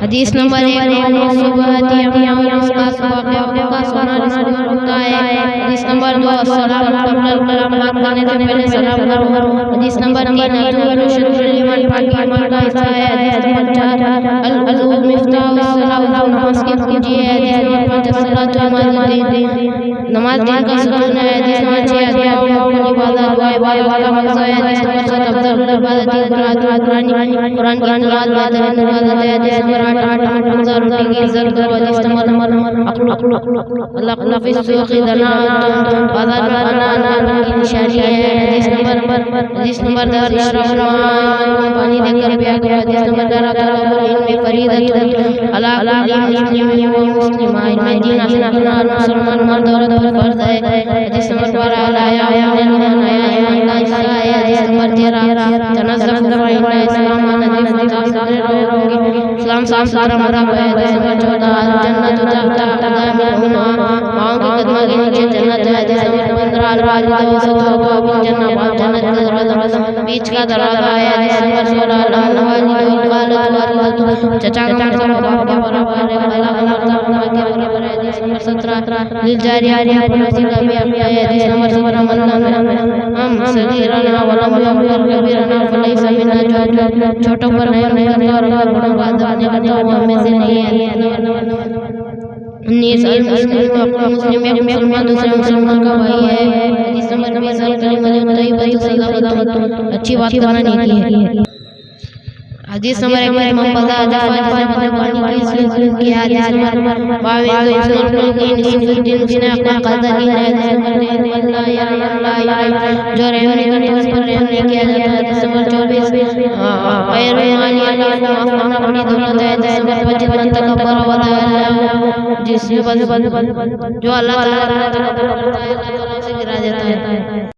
حدیث نمبر 1 صبح کا سونا رزق ہوتا ہے۔ حدیث نمبر 2 السلام قبل الکلام، بات کرنے سے پہلے سلام کرو۔ حدیث نمبر 3 الوضوء شطر الایمان، پاکی ایمان کا حصہ ہے۔ حدیث نمبر 4 الوضوء مفتاح الصلاۃ، نماز کی کنجی ہے۔ حدیث نمبر 5 الصلاۃ عماد الدین، نماز دین کا ستون ہے۔ حدیث نمبر 6 ادعاء عبادت و عبادت کا مقصد ہے۔ حدیث نمبر 7 افضل عبادت قرآن کی تلاوت بہترین عبادت ہے۔ حدیث نمبر 8 منظر روٹی کی عزت کرو۔ حدیث نمبر اللہ فی السوق دناءۃ، بازار میں کھانا کی نشانی ہے۔ حدیث نمبر 10 اشرب الماء، پانی دے کر پیا کرو۔ حدیث نمبر 11 طلب العلم فریضۃ علی کل مسلم و مسلمہ، علم دین حاصل کرنا ہر مسلمان مرد عورت پر فرض ہے۔ حدیث نمبر 12 الحیاء من الایمان، حیا ایمان کا حصہ ہے۔ حدیث نمبر 13 تنزف فإن الاسلام نظیف، صاف ستھرے رہو، اسلام صاف ستھرا مذہب ہے۔ حدیث نمبر 14 الجنت تحت اقدام الامہات، ماؤں کے قدموں کے نیچے جنت ہے۔ حدیث نمبر 15 الوالد وسط ابواب الجنہ، باب جنت کا دروازہ بیچ کا دروازہ ہے۔ حدیث نمبر 16 الوالد والوالدۃ والدۃ، چچا کا مرتبہ باپ کے برابر ہے، خالہ کا مرتبہ ماں کے برابر ہے۔ حدیث نمبر 17 للجاری پڑوسی کا بھی حق ہے۔ حدیث نمبر 17 من لم صغیرنا ولم یغفر کبیرنا فلیس منا، جو چھوٹوں پر رحم نہیں کرتا اور بڑوں کا ادب نہیں کرتا وہ ہم میں سے نہیں ہے۔ 19 المسلم ایک مسلمان دوسرے مسلمان کا بھائی ہے۔ حدیث نمبر 20 الکلمۃ الطیبۃ صدقۃ، اچھی بات کرنا نیکی ہے۔ حدیث نمبر 1 امام بزا جس نے پانی کی سلسلہ کیا۔ حدیث نمبر 22 انسان الدین یوسف الدین، اس نے اپنا قاضی دین ہے۔ حدیث نمبر 23 جو رحم نہیں کرتے اس پر رحم نہیں کیا جاتا۔ حدیث نمبر 24 خیر مال اللہ معاف کرنا بڑی دولت ہے۔ حدیث نمبر 25 من تکبر وضع اللہ، جو اللہ تعالیٰ سے گرا دیتا ہے۔